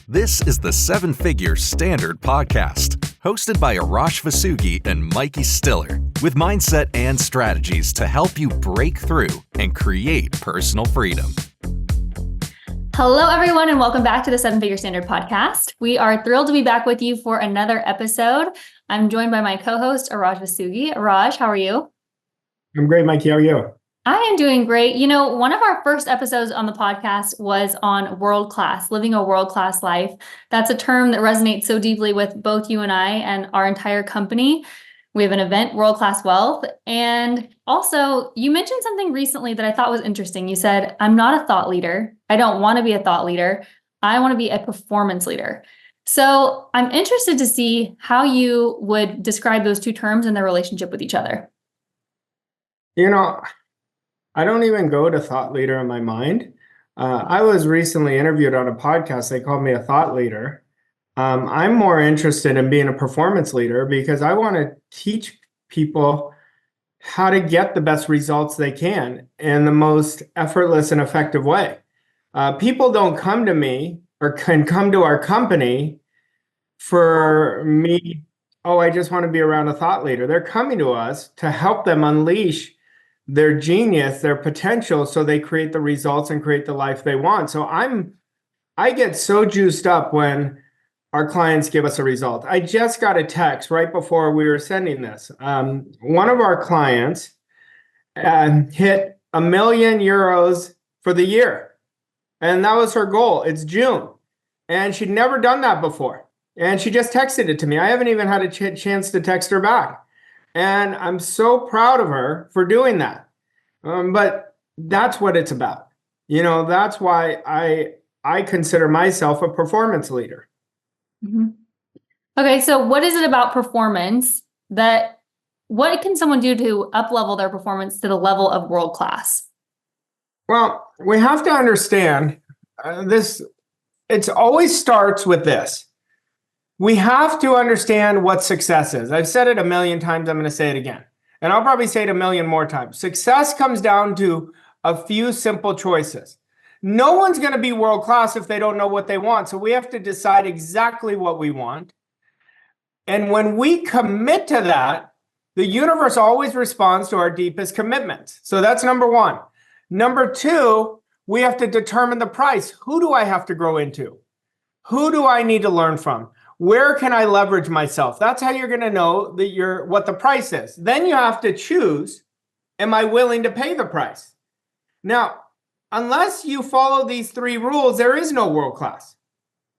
This is the Seven Figure Standard Podcast, hosted by Arash Vossoughi and Mykie Stiller, with mindset and strategies to help you break through and create personal freedom. Hello, everyone, and welcome back to the Seven Figure Standard Podcast. We are thrilled to be back with you for another episode. I'm joined by my co-host, Arash Vossoughi. Arash, how are you? I'm great, Mykie. How are you? I am doing great. You know, one of our first episodes on the podcast was on world class, living a world-class life. That's a term that resonates so deeply with both you and I and our entire company. We have an event, World Class Wealth. And also, you mentioned something recently that I thought was interesting. You said, I'm not a thought leader. I don't want to be a thought leader. I want to be a performance leader. So I'm interested to see how you would describe those two terms and their relationship with each other. You know, I don't even go to thought leader in my mind. I was recently interviewed on a podcast. They called me a thought leader. I'm more interested in being a performance leader because I want to teach people how to get the best results they can in the most effortless and effective way. People don't come to me or can come to our company for me, I just want to be around a thought leader. They're coming to us to help them unleash their genius, their potential, so they create the results and create the life they want. So I get so juiced up when our clients give us a result. I just got a text right before we were sending this. One of our clients hit €1 million for the year. And that was her goal. It's June. And she'd never done that before. And she just texted it to me. I haven't even had a chance to text her back. And I'm so proud of her for doing that. But that's what it's about. You know, that's why I consider myself a performance leader. Mm-hmm. Okay, so what is it about performance what can someone do to up-level their performance to the level of world class? Well, we have to understand it always starts with this. We have to understand what success is. I've said it 1 million times. I'm going to say it again. And I'll probably say it 1 million more times. Success comes down to a few simple choices. No one's going to be world class if they don't know what they want. So we have to decide exactly what we want. And when we commit to that, the universe always responds to our deepest commitments. So that's number one. Number two, we have to determine the price. Who do I have to grow into? Who do I need to learn from? Where can I leverage myself? That's how you're going to know what the price is. Then you have to choose, am I willing to pay the price? Now, unless you follow these 3 rules, there is no world class.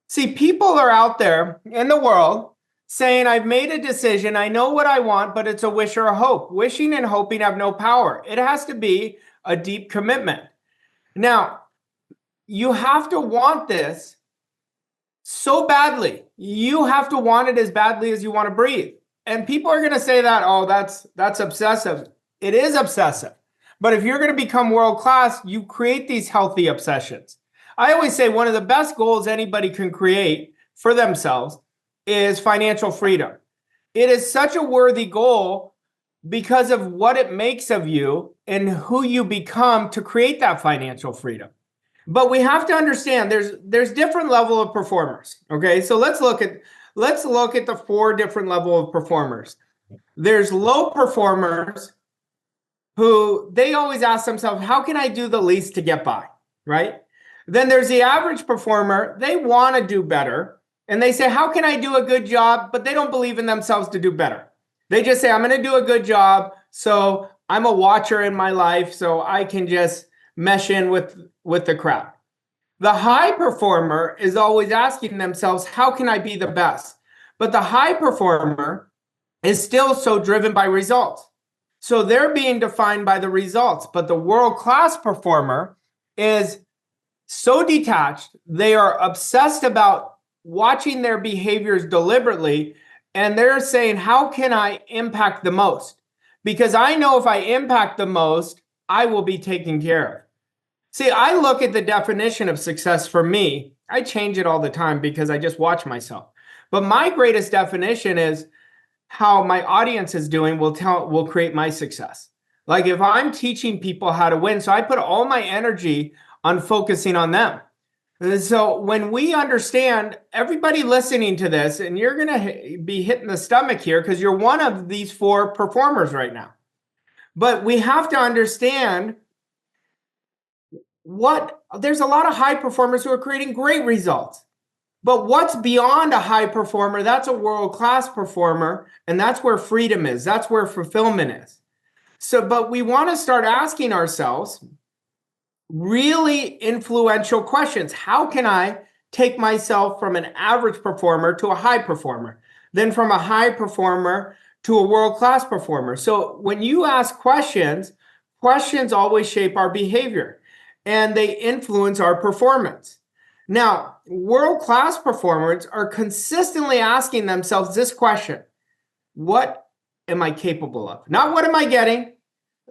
See, people are out there in the world saying, I've made a decision, I know what I want, but it's a wish or a hope. Wishing and hoping have no power. It has to be a deep commitment. Now, you have to want this so badly. You have to want it as badly as you want to breathe. And people are going to say that, that's obsessive. It is obsessive. But if you're going to become world class, you create these healthy obsessions. I always say one of the best goals anybody can create for themselves is financial freedom. It is such a worthy goal because of what it makes of you and who you become to create that financial freedom. But we have to understand there's different level of performers. Okay, so let's look at the 4 different level of performers. There's low performers who they always ask themselves, how can I do the least to get by, right? Then there's the average performer. They want to do better. And they say, how can I do a good job? But they don't believe in themselves to do better. They just say, I'm going to do a good job. So I'm a watcher in my life. So I can just mesh in with the crowd. The high performer is always asking themselves, how can I be the best? But the high performer is still so driven by results. So they're being defined by the results. But the world-class performer is so detached. They are obsessed about watching their behaviors deliberately. And they're saying, how can I impact the most? Because I know if I impact the most, I will be taken care of. See, I look at the definition of success for me. I change it all the time because I just watch myself. But my greatest definition is how my audience is doing will create my success. Like if I'm teaching people how to win, so I put all my energy on focusing on them. So when we understand, everybody listening to this, and you're going to be hitting the stomach here because you're one of these 4 performers right now. But we have to understand there's a lot of high performers who are creating great results. But what's beyond a high performer? That's a world-class performer, and that's where freedom is. That's where fulfillment is. But we want to start asking ourselves really influential questions. How can I take myself from an average performer to a high performer, then from a high performer to a world-class performer? So when you ask questions, questions always shape our behavior and they influence our performance. Now, world-class performers are consistently asking themselves this question: what am I capable of? Not what am I getting?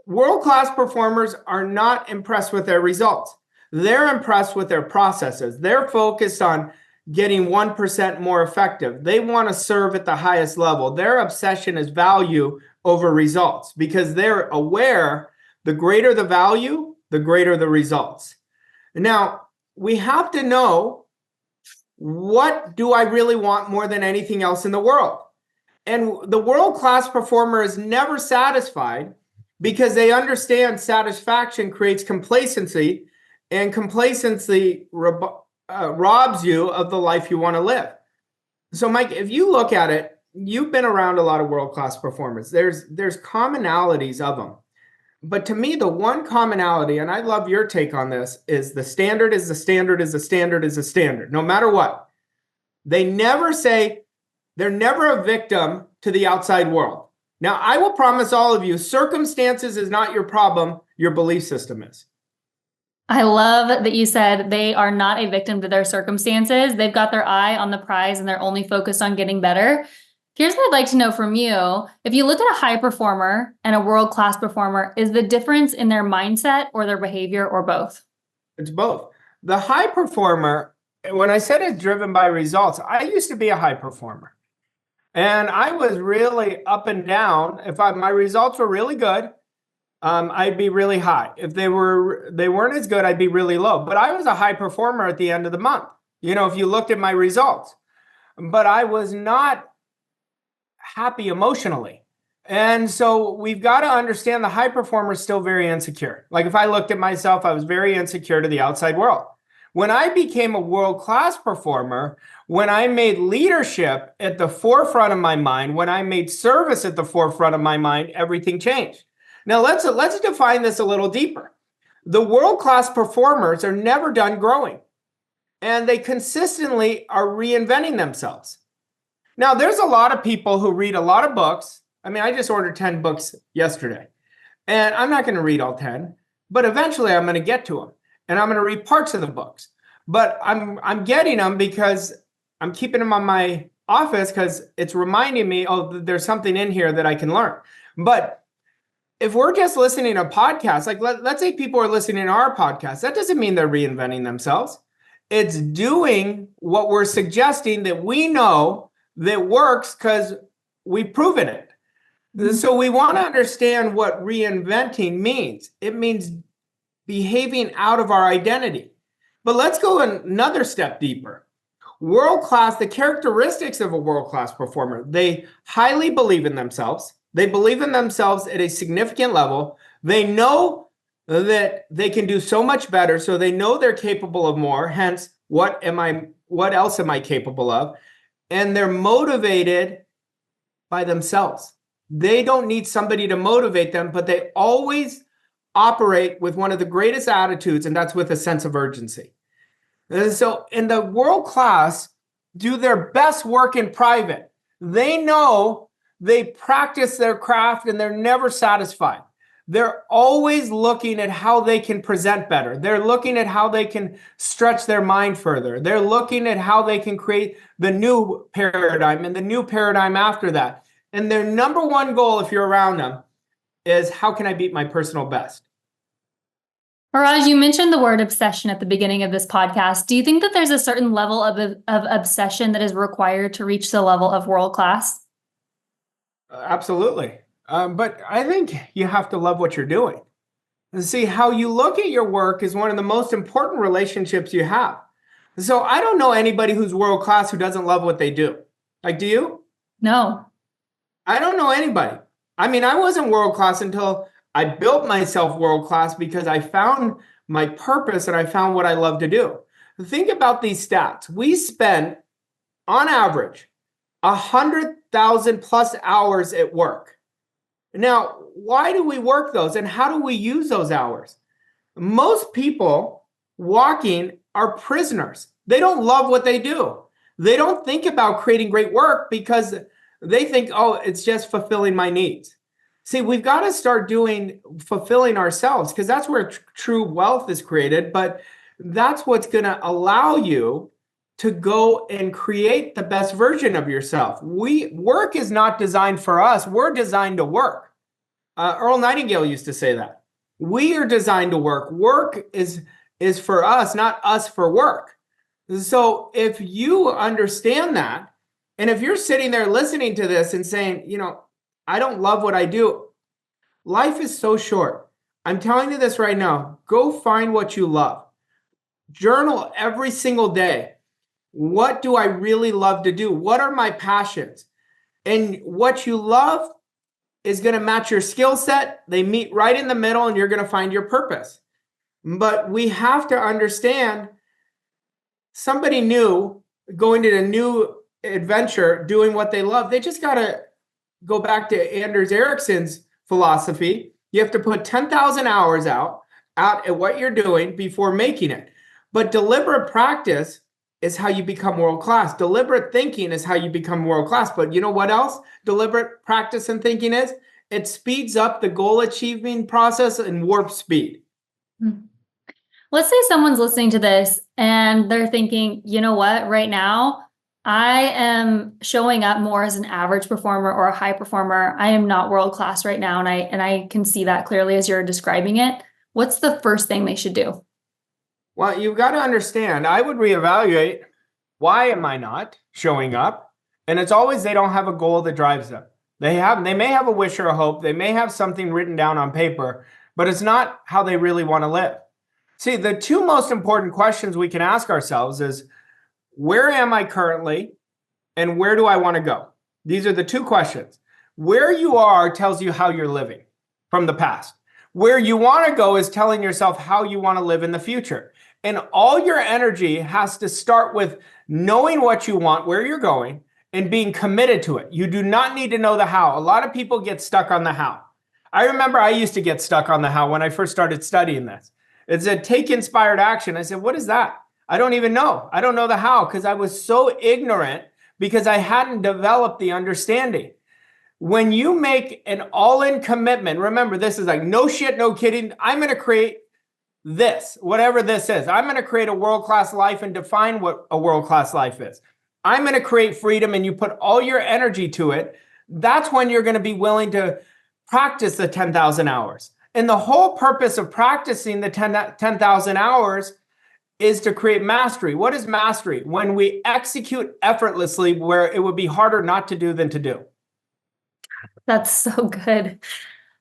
World-class performers are not impressed with their results. They're impressed with their processes. They're focused on getting 1% more effective. They want to serve at the highest level. Their obsession is value over results because they're aware the greater the value, the greater the results. Now, we have to know, what do I really want more than anything else in the world? And the world-class performer is never satisfied because they understand satisfaction creates complacency, and complacency robs you of the life you want to live. So, Mike, if you look at it, you've been around a lot of world-class performers. There's commonalities of them. But to me, the one commonality, and I love your take on this, is the standard is the standard is the standard is the standard, no matter what. They never say, they're never a victim to the outside world. Now, I will promise all of you, circumstances is not your problem, your belief system is. I love that you said they are not a victim to their circumstances. They've got their eye on the prize and they're only focused on getting better. Here's what I'd like to know from you. If you looked at a high performer and a world-class performer, is the difference in their mindset or their behavior or both? It's both. The high performer, when I said it's driven by results, I used to be a high performer. And I was really up and down. If my results were really good, I'd be really high. If they weren't as good, I'd be really low. But I was a high performer at the end of the month, if you looked at my results. But I was not happy emotionally. And so we've got to understand the high performer is still very insecure. Like if I looked at myself, I was very insecure to the outside world. When I became a world-class performer, when I made leadership at the forefront of my mind, when I made service at the forefront of my mind, everything changed. Now let's define this a little deeper. The world-class performers are never done growing, and they consistently are reinventing themselves. Now, there's a lot of people who read a lot of books. I mean, I just ordered 10 books yesterday, and I'm not going to read all 10, but eventually I'm going to get to them, and I'm going to read parts of the books. But I'm getting them because I'm keeping them on my office because it's reminding me, there's something in here that I can learn. But if we're just listening to podcasts, like let's say people are listening to our podcast, that doesn't mean they're reinventing themselves. It's doing what we're suggesting that we know that works because we've proven it. So we want to understand what reinventing means. It means behaving out of our identity. But let's go another step deeper. World-class, the characteristics of a world-class performer, they highly believe in themselves. They believe in themselves at a significant level. They know that they can do so much better, so they know they're capable of more. Hence, what else am I capable of? And they're motivated by themselves. They don't need somebody to motivate them, but they always operate with one of the greatest attitudes, and that's with a sense of urgency. And so in the world class, do their best work in private. They know they practice their craft and they're never satisfied. They're always looking at how they can present better. They're looking at how they can stretch their mind further. They're looking at how they can create the new paradigm and the new paradigm after that. And their number one goal, if you're around them, is how can I beat my personal best? Arash, you mentioned the word obsession at the beginning of this podcast. Do you think that there's a certain level of obsession that is required to reach the level of world class? Absolutely. But I think you have to love what you're doing. And see, how you look at your work is one of the most important relationships you have. So I don't know anybody who's world class who doesn't love what they do. Like, do you? No. I don't know anybody. I mean, I wasn't world class until I built myself world class because I found my purpose and I found what I love to do. Think about these stats. We spend, on average, 100,000 plus hours at work. Now, why do we work those and how do we use those hours? Most people walking are prisoners. They don't love what they do. They don't think about creating great work because they think, oh, it's just fulfilling my needs. See, we've got to start fulfilling ourselves because that's where true wealth is created. But that's what's going to allow you to go and create the best version of yourself. Work is not designed for us. We're designed to work. Earl Nightingale used to say that. We are designed to work. Work is for us, not us for work. So if you understand that, and if you're sitting there listening to this and saying, I don't love what I do, life is so short. I'm telling you this right now. Go find what you love. Journal every single day. What do I really love to do? What are my passions? And what you love is going to match your skill set. They meet right in the middle and you're going to find your purpose. But we have to understand somebody new going to a new adventure, doing what they love. They just got to go back to Anders Ericsson's philosophy. You have to put 10,000 hours out at what you're doing before making it. But deliberate practice is how you become world class. Deliberate thinking is how you become world class. But you know what else deliberate practice and thinking is? It speeds up the goal achieving process and warp speed. Let's say someone's listening to this and they're thinking, you know what, right now, I am showing up more as an average performer or a high performer. I am not world class right now. And I can see that clearly as you're describing it. What's the first thing they should do? Well, you've got to understand, I would reevaluate, why am I not showing up? And it's always they don't have a goal that drives them. They may have a wish or a hope. They may have something written down on paper, but it's not how they really want to live. See, the two most important questions we can ask ourselves is, where am I currently and where do I want to go? These are the two questions. Where you are tells you how you're living from the past. Where you want to go is telling yourself how you want to live in the future. And all your energy has to start with knowing what you want, where you're going, and being committed to it. You do not need to know the how. A lot of people get stuck on the how. I remember I used to get stuck on the how when I first started studying this. It said, take inspired action. I said, what is that? I don't even know. I don't know the how because I was so ignorant because I hadn't developed the understanding. When you make an all-in commitment, remember, this is like no shit, no kidding. I'm going to create this, whatever this is. I'm going to create a world-class life and define what a world-class life is. I'm going to create freedom and you put all your energy to it. That's when you're going to be willing to practice the 10,000 hours. And the whole purpose of practicing the 10,000 hours is to create mastery. What is mastery? When we execute effortlessly where it would be harder not to do than to do. That's so good.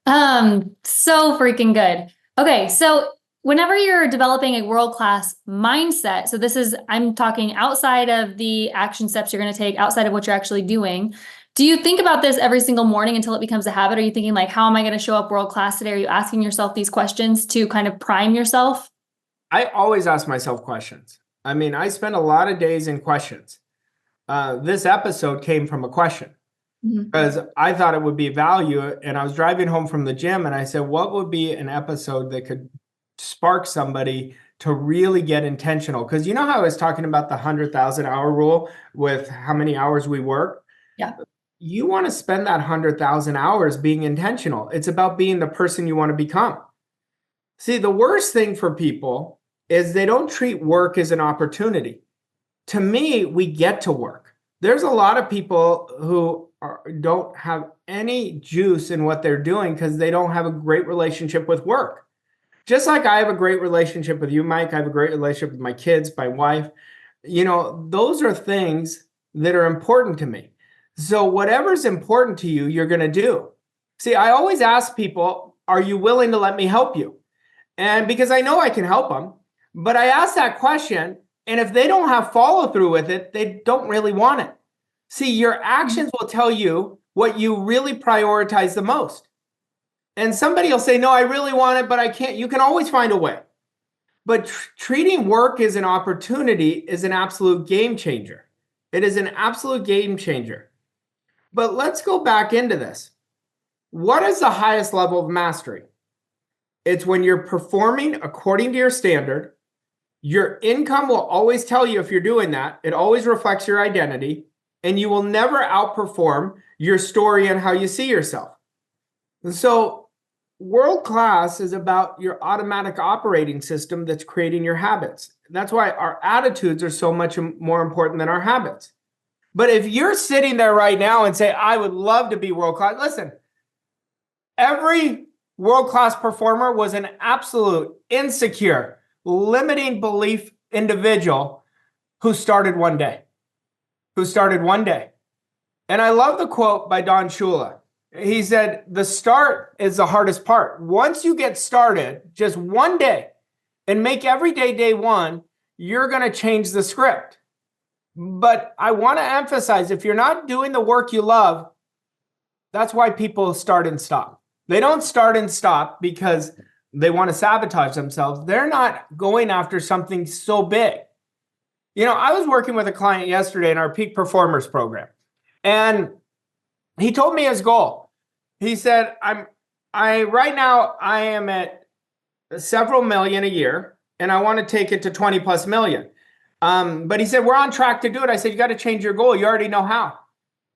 So freaking good. Okay. So whenever you're developing a world-class mindset, so this is, I'm talking outside of the action steps you're going to take, outside of what you're actually doing. Do you think about this every single morning until it becomes a habit? Are you thinking like, how am I going to show up world-class today? Are you asking yourself these questions to kind of prime yourself? I always ask myself questions. I mean, I spend a lot of days in questions. This episode came from a question because I thought it would be value. And I was driving home from the gym and I said, what would be an episode that could spark somebody to really get intentional? Because you know how I was talking about the 100,000 hour rule with how many hours we work? Yeah. You want to spend that 100,000 hours being intentional. It's about being the person you want to become. See, the worst thing for people is they don't treat work as an opportunity. To me, we get to work. There's a lot of people who don't have any juice in what they're doing because they don't have a great relationship with work. Just like I have a great relationship with you, Mike, I have a great relationship with my kids, my wife. Those are things that are important to me. So whatever's important to you, you're going to do. See, I always ask people, are you willing to let me help you? And because I know I can help them, but I ask that question And if they don't have follow through with it, they don't really want it. See, your actions will tell you what you really prioritize the most. And somebody will say, no, I really want it, but I can't. You can always find a way. But treating work as an opportunity is an absolute game changer. It is an absolute game changer. But let's go back into this. What is the highest level of mastery? It's when you're performing according to your standard. Your income will always tell you if you're doing that. It always reflects your identity, and you will never outperform your story and how you see yourself. And so world class is about your automatic operating system that's creating your habits. That's why our attitudes are so much more important than our habits. But if you're sitting there right now and say, I would love to be world class, listen, every world class performer was an absolute insecure, limiting belief individual who started one day. And I love the quote by Don Shula. He said, the start is the hardest part. Once you get started, just one day, and make every day day one, you're going to change the script. But I want to emphasize, if you're not doing the work you love, that's why people start and stop. They don't start and stop because they want to sabotage themselves. They're not going after something so big. I was working with a client yesterday in our peak performers program, and he told me his goal. He said, right now I am at several million a year, and I want to take it to 20 plus million. But he said, we're on track to do it. I said, you got to change your goal. You already know how.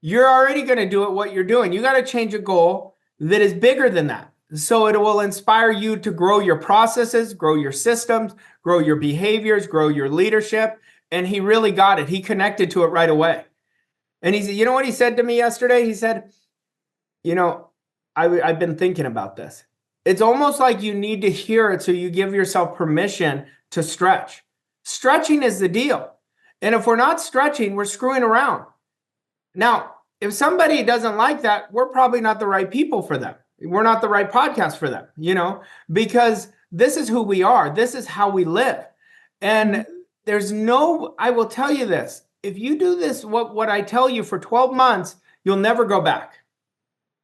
You're already going to do it, what you're doing. You got to change a goal that is bigger than that. So it will inspire you to grow your processes, grow your systems, grow your behaviors, grow your leadership. And he really got it. He connected to it right away. And he said, you know what he said to me yesterday? He said, I've been thinking about this. It's almost like you need to hear it so you give yourself permission to stretch. Stretching is the deal. And if we're not stretching, we're screwing around. Now, if somebody doesn't like that, we're probably not the right people for them. We're not the right podcast for them, because this is who we are. This is how we live. And I will tell you this, if you do this, what I tell you for 12 months, you'll never go back.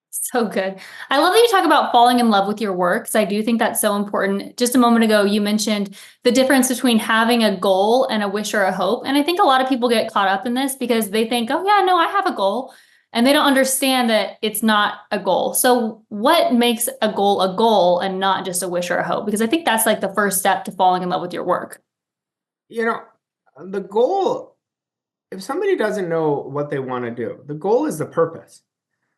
So good. I love that you talk about falling in love with your work, because I do think that's so important. Just a moment ago, you mentioned the difference between having a goal and a wish or a hope. And I think a lot of people get caught up in this because they think, oh yeah, no, I have a goal. And they don't understand that it's not a goal. So what makes a goal and not just a wish or a hope? Because I think that's like the first step to falling in love with your work. The goal, if somebody doesn't know what they want to do, the goal is the purpose.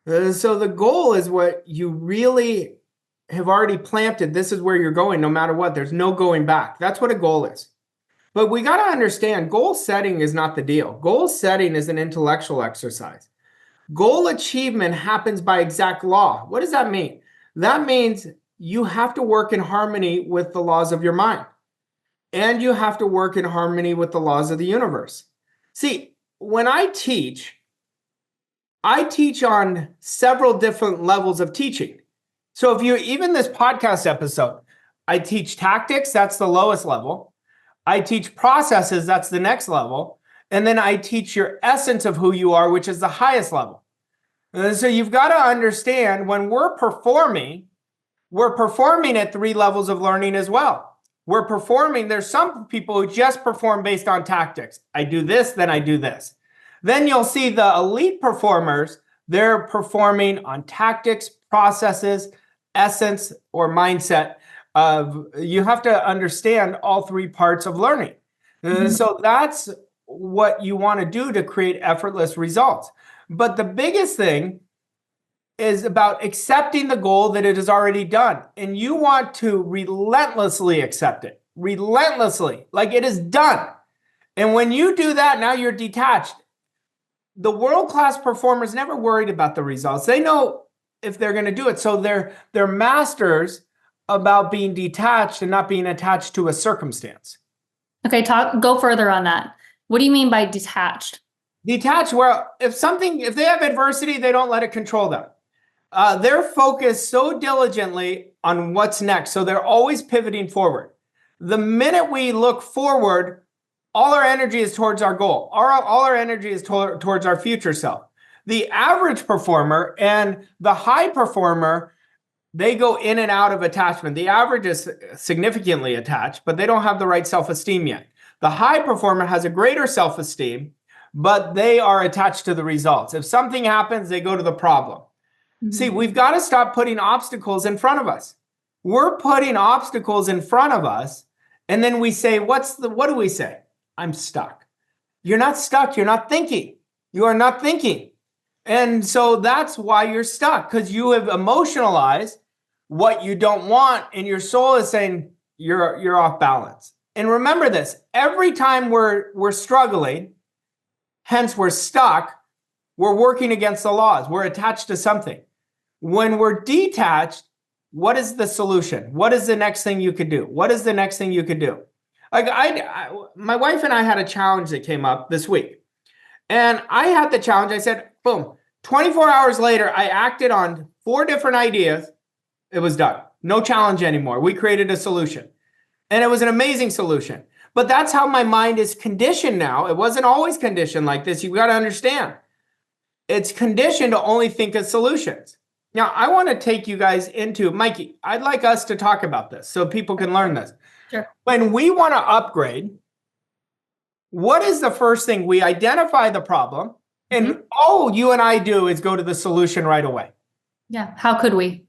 So the goal is what you really have already planted. This is where you're going no matter what. There's no going back. That's what a goal is. But we got to understand, goal setting is not the deal. Goal setting is an intellectual exercise. Goal achievement happens by exact law. What does that mean? That means you have to work in harmony with the laws of your mind. And you have to work in harmony with the laws of the universe. See, when I teach on several different levels of teaching. So even this podcast episode, I teach tactics, that's the lowest level. I teach processes, that's the next level. And then I teach your essence of who you are, which is the highest level. And so you've got to understand, when we're performing at 3 levels of learning as well. There's some people who just perform based on tactics. I do this, then I do this. Then you'll see the elite performers, they're performing on tactics, processes, essence, or mindset. You have to understand all 3 parts of learning. So that's what you want to do to create effortless results. But the biggest thing is about accepting the goal that it is already done. And you want to relentlessly accept it. Relentlessly, like it is done. And when you do that, now you're detached. The world-class performers never worried about the results. They know if they're going to do it. So they're masters about being detached and not being attached to a circumstance. Okay, go further on that. What do you mean by detached? Detached, well, if they have adversity, they don't let it control them. They're focused so diligently on what's next. So they're always pivoting forward. The minute we look forward, all our energy is towards our goal. All our energy is towards our future self. The average performer and the high performer, they go in and out of attachment. The average is significantly attached, but they don't have the right self-esteem yet. The high performer has a greater self-esteem, but they are attached to the results. If something happens, they go to the problem. Mm-hmm. See, we've got to stop putting obstacles in front of us. We're putting obstacles in front of us, and then we say, what do we say? I'm stuck. You're not stuck. You're not thinking. You are not thinking. And so that's why you're stuck, because you have emotionalized what you don't want, and your soul is saying you're off balance. And remember this, every time we're struggling, hence we're stuck, we're working against the laws. We're attached to something. When we're detached, what is the solution? What is the next thing you could do? What is the next thing you could do? Like my wife and I had a challenge that came up this week. And I had the challenge. I said, boom, 24 hours later, I acted on 4 different ideas. It was done. No challenge anymore. We created a solution. And it was an amazing solution. But that's how my mind is conditioned now. It wasn't always conditioned like this. You've got to understand. It's conditioned to only think of solutions. Now, I want to take you guys into, Mykie, I'd like us to talk about this so people can learn this. Sure. When we want to upgrade, what is the first thing? We identify the problem, and all you and I do is go to the solution right away. Yeah. How could we?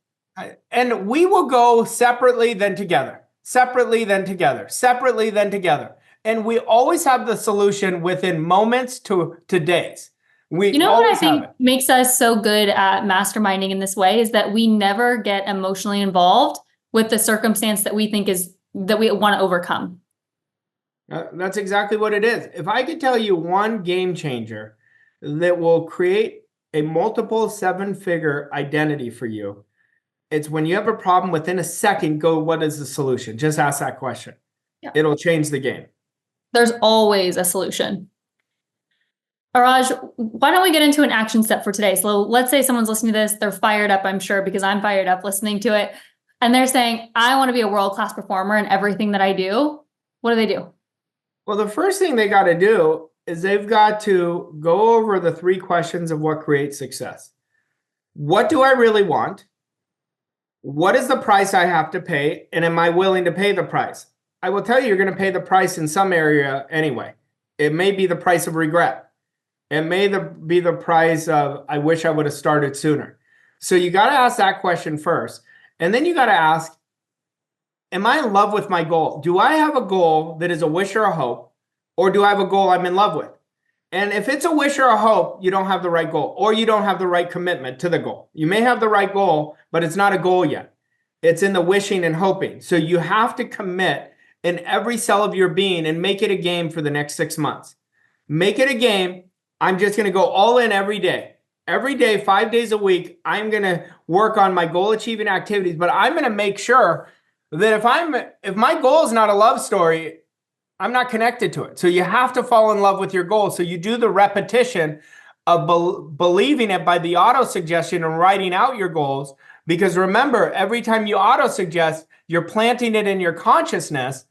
And we will go separately, then together, separately, then together, separately, then together. And we always have the solution within moments to days. You know what I think makes us so good at masterminding in this way is that we never get emotionally involved with the circumstance that we think is that we want to overcome. That's exactly what it is. If I could tell you one game changer that will create a multiple 7-figure identity for you, it's when you have a problem, within a second, go, what is the solution? Just ask that question. Yeah. It'll change the game. There's always a solution. Arash, why don't we get into an action step for today? So let's say someone's listening to this, they're fired up, I'm sure, because I'm fired up listening to it. And they're saying, I want to be a world-class performer in everything that I do. What do they do? Well, the first thing they got to do is they've got to go over the 3 questions of what creates success. What do I really want? What is the price I have to pay? And am I willing to pay the price? I will tell you, you're going to pay the price in some area anyway. It may be the price of regret. It may be the price of, I wish I would have started sooner. So you got to ask that question first. And then you got to ask, am I in love with my goal? Do I have a goal that is a wish or a hope? Or do I have a goal I'm in love with? And if it's a wish or a hope, you don't have the right goal, or you don't have the right commitment to the goal. You may have the right goal, but it's not a goal yet. It's in the wishing and hoping. So you have to commit in every cell of your being and make it a game for the next 6 months. Make it a game. I'm just going to go all in every day. Every day, 5 days a week, I'm going to work on my goal achieving activities, but I'm going to make sure that if my goal is not a love story, I'm not connected to it. So you have to fall in love with your goal. So you do the repetition of believing it by the auto-suggestion and writing out your goals. Because remember, every time you auto-suggest, you're planting it in your consciousness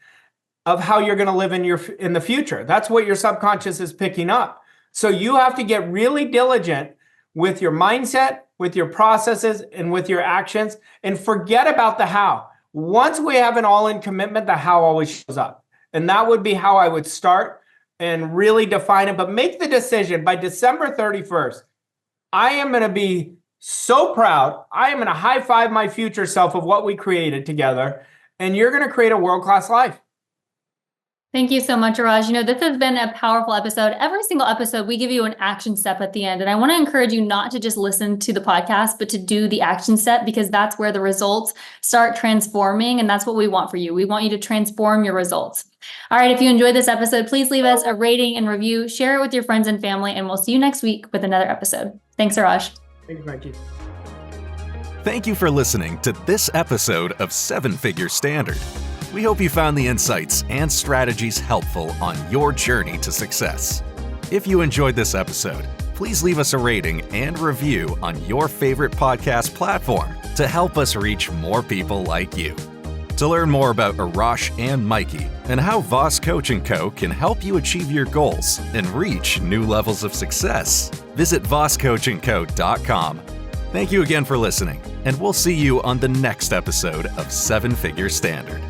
of how you're going to live in the future. That's what your subconscious is picking up. So you have to get really diligent with your mindset, with your processes, and with your actions, and forget about the how. Once we have an all-in commitment, the how always shows up. And that would be how I would start and really define it. But make the decision by December 31st. I am going to be so proud. I am going to high five my future self of what we created together. And you're going to create a world-class life. Thank you so much, Arash. You know, this has been a powerful episode. Every single episode, we give you an action step at the end. And I want to encourage you not to just listen to the podcast, but to do the action step, because that's where the results start transforming. And that's what we want for you. We want you to transform your results. All right. If you enjoyed this episode, please leave us a rating and review, share it with your friends and family, and we'll see you next week with another episode. Thanks, Arash. Thanks, Mykie. Thank you for listening to this episode of 7-Figure Standard. We hope you found the insights and strategies helpful on your journey to success. If you enjoyed this episode, please leave us a rating and review on your favorite podcast platform to help us reach more people like you. To learn more about Arash and Mykie and how Voss Coach & Co. can help you achieve your goals and reach new levels of success, visit vosscoachandco.com. Thank you again for listening, and we'll see you on the next episode of 7 Figure Standard.